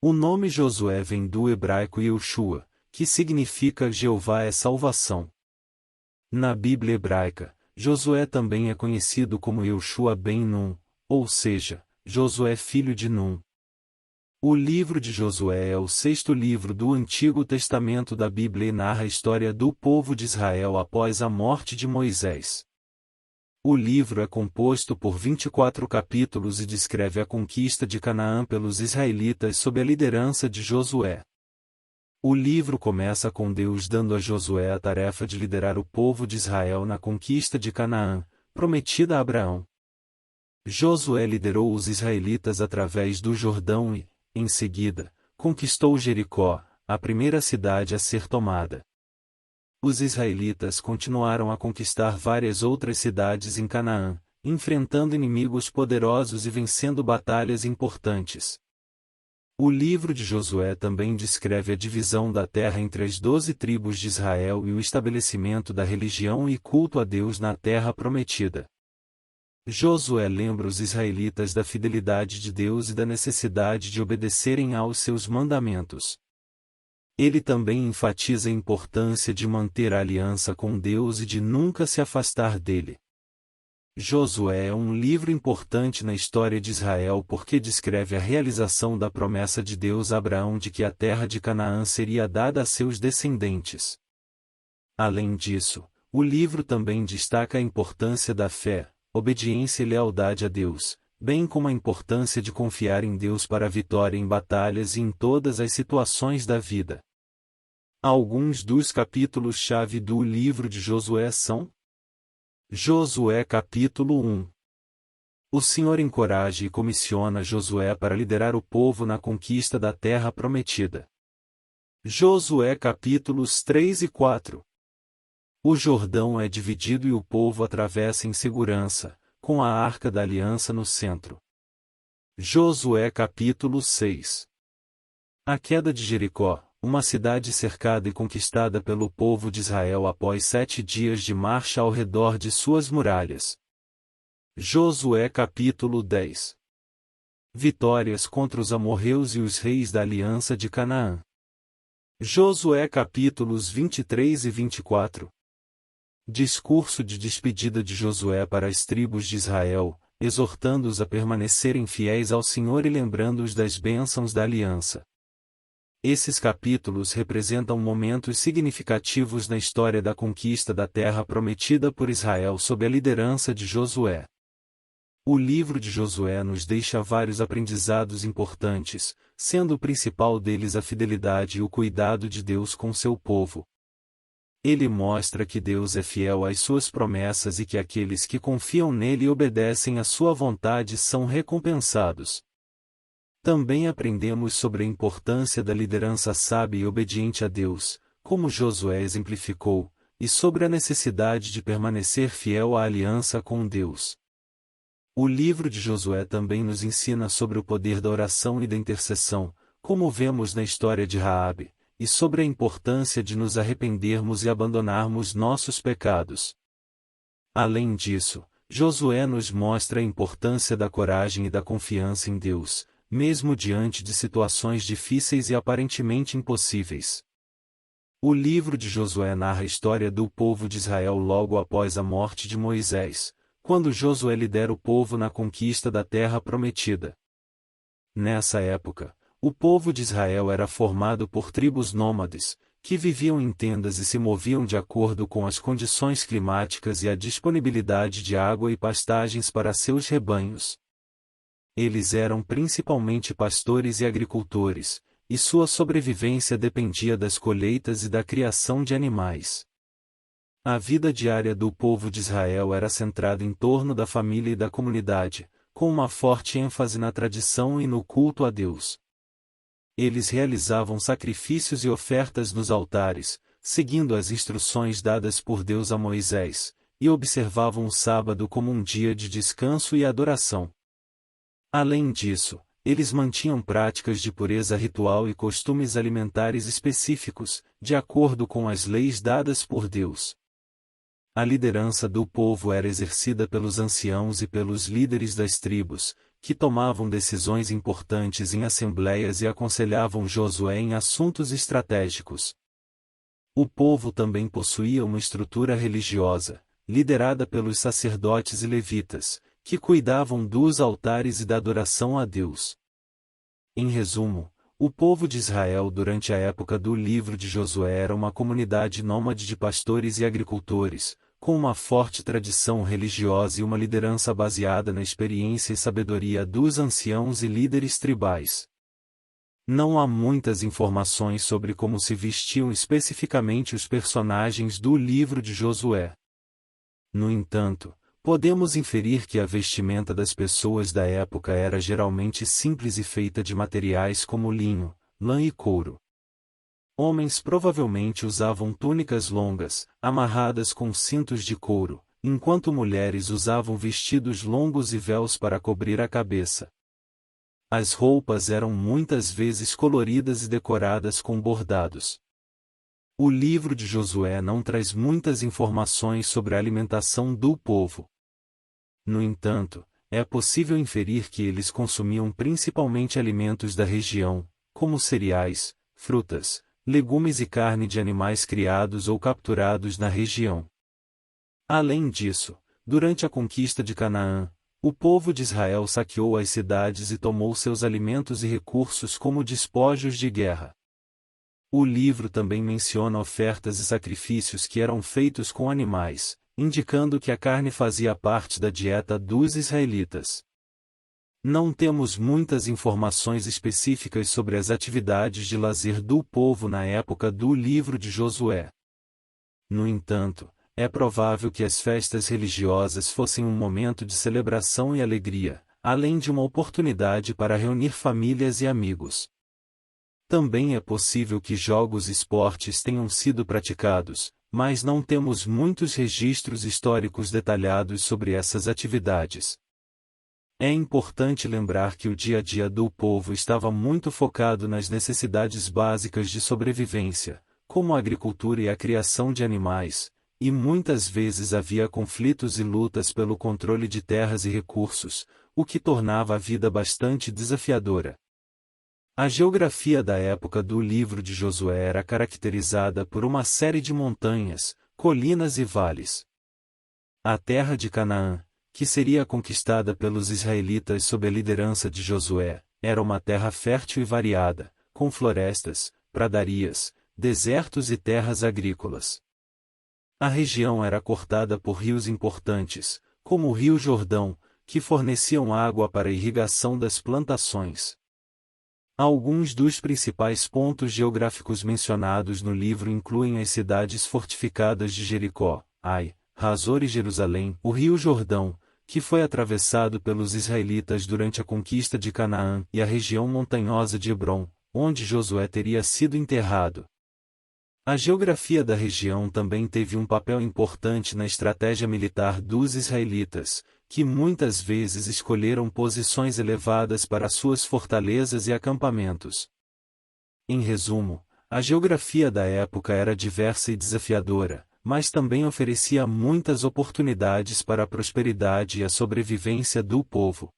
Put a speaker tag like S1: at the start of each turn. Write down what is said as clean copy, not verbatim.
S1: O nome Josué vem do hebraico Yehoshua, que significa Jeová é salvação. Na Bíblia hebraica, Josué também é conhecido como Yehoshua ben Nun, ou seja, Josué filho de Nun. O livro de Josué é o sexto livro do Antigo Testamento da Bíblia e narra a história do povo de Israel após a morte de Moisés. O livro é composto por 24 capítulos e descreve a conquista de Canaã pelos israelitas sob a liderança de Josué. O livro começa com Deus dando a Josué a tarefa de liderar o povo de Israel na conquista de Canaã, prometida a Abraão. Josué liderou os israelitas através do Jordão e, em seguida, conquistou Jericó, a primeira cidade a ser tomada. Os israelitas continuaram a conquistar várias outras cidades em Canaã, enfrentando inimigos poderosos e vencendo batalhas importantes. O livro de Josué também descreve a divisão da terra entre as 12 tribos de Israel e o estabelecimento da religião e culto a Deus na terra prometida. Josué lembra os israelitas da fidelidade de Deus e da necessidade de obedecerem aos seus mandamentos. Ele também enfatiza a importância de manter a aliança com Deus e de nunca se afastar dele. Josué é um livro importante na história de Israel porque descreve a realização da promessa de Deus a Abraão de que a terra de Canaã seria dada a seus descendentes. Além disso, o livro também destaca a importância da fé, obediência e lealdade a Deus, bem como a importância de confiar em Deus para a vitória em batalhas e em todas as situações da vida. Alguns dos capítulos-chave do livro de Josué são: Josué capítulo 1. O Senhor encoraja e comissiona Josué para liderar o povo na conquista da terra prometida. Josué capítulos 3 e 4. O Jordão é dividido e o povo atravessa em segurança, com a Arca da Aliança no centro. Josué capítulo 6. A queda de Jericó, uma cidade cercada e conquistada pelo povo de Israel após 7 dias de marcha ao redor de suas muralhas. Josué capítulo 10. Vitórias contra os amorreus e os reis da aliança de Canaã. Josué capítulos 23 e 24. Discurso de despedida de Josué para as tribos de Israel, exortando-os a permanecerem fiéis ao Senhor e lembrando-os das bênçãos da aliança. Esses capítulos representam momentos significativos na história da conquista da terra prometida por Israel sob a liderança de Josué. O livro de Josué nos deixa vários aprendizados importantes, sendo o principal deles a fidelidade e o cuidado de Deus com seu povo. Ele mostra que Deus é fiel às suas promessas e que aqueles que confiam nele e obedecem à sua vontade são recompensados. Também aprendemos sobre a importância da liderança sábia e obediente a Deus, como Josué exemplificou, e sobre a necessidade de permanecer fiel à aliança com Deus. O livro de Josué também nos ensina sobre o poder da oração e da intercessão, como vemos na história de Raabe, e sobre a importância de nos arrependermos e abandonarmos nossos pecados. Além disso, Josué nos mostra a importância da coragem e da confiança em Deus, mesmo diante de situações difíceis e aparentemente impossíveis. O livro de Josué narra a história do povo de Israel logo após a morte de Moisés, quando Josué lidera o povo na conquista da terra prometida. Nessa época, o povo de Israel era formado por tribos nômades, que viviam em tendas e se moviam de acordo com as condições climáticas e a disponibilidade de água e pastagens para seus rebanhos. Eles eram principalmente pastores e agricultores, e sua sobrevivência dependia das colheitas e da criação de animais. A vida diária do povo de Israel era centrada em torno da família e da comunidade, com uma forte ênfase na tradição e no culto a Deus. Eles realizavam sacrifícios e ofertas nos altares, seguindo as instruções dadas por Deus a Moisés, e observavam o sábado como um dia de descanso e adoração. Além disso, eles mantinham práticas de pureza ritual e costumes alimentares específicos, de acordo com as leis dadas por Deus. A liderança do povo era exercida pelos anciãos e pelos líderes das tribos, que tomavam decisões importantes em assembleias e aconselhavam Josué em assuntos estratégicos. O povo também possuía uma estrutura religiosa, liderada pelos sacerdotes e levitas, que cuidavam dos altares e da adoração a Deus. Em resumo, o povo de Israel durante a época do livro de Josué era uma comunidade nômade de pastores e agricultores, com uma forte tradição religiosa e uma liderança baseada na experiência e sabedoria dos anciãos e líderes tribais. Não há muitas informações sobre como se vestiam especificamente os personagens do livro de Josué. No entanto, podemos inferir que a vestimenta das pessoas da época era geralmente simples e feita de materiais como linho, lã e couro. Homens provavelmente usavam túnicas longas, amarradas com cintos de couro, enquanto mulheres usavam vestidos longos e véus para cobrir a cabeça. As roupas eram muitas vezes coloridas e decoradas com bordados. O livro de Josué não traz muitas informações sobre a alimentação do povo. No entanto, é possível inferir que eles consumiam principalmente alimentos da região, como cereais, frutas, legumes e carne de animais criados ou capturados na região. Além disso, durante a conquista de Canaã, o povo de Israel saqueou as cidades e tomou seus alimentos e recursos como despojos de guerra. O livro também menciona ofertas e sacrifícios que eram feitos com animais, indicando que a carne fazia parte da dieta dos israelitas. Não temos muitas informações específicas sobre as atividades de lazer do povo na época do livro de Josué. No entanto, é provável que as festas religiosas fossem um momento de celebração e alegria, além de uma oportunidade para reunir famílias e amigos. Também é possível que jogos e esportes tenham sido praticados, mas não temos muitos registros históricos detalhados sobre essas atividades. É importante lembrar que o dia a dia do povo estava muito focado nas necessidades básicas de sobrevivência, como a agricultura e a criação de animais, e muitas vezes havia conflitos e lutas pelo controle de terras e recursos, o que tornava a vida bastante desafiadora. A geografia da época do livro de Josué era caracterizada por uma série de montanhas, colinas e vales. A terra de Canaã, que seria conquistada pelos israelitas sob a liderança de Josué, era uma terra fértil e variada, com florestas, pradarias, desertos e terras agrícolas. A região era cortada por rios importantes, como o Rio Jordão, que forneciam água para a irrigação das plantações. Alguns dos principais pontos geográficos mencionados no livro incluem as cidades fortificadas de Jericó, Ai, Hazor e Jerusalém, o Rio Jordão, que foi atravessado pelos israelitas durante a conquista de Canaã, e a região montanhosa de Hebrom, onde Josué teria sido enterrado. A geografia da região também teve um papel importante na estratégia militar dos israelitas, que muitas vezes escolheram posições elevadas para suas fortalezas e acampamentos. Em resumo, a geografia da época era diversa e desafiadora, mas também oferecia muitas oportunidades para a prosperidade e a sobrevivência do povo.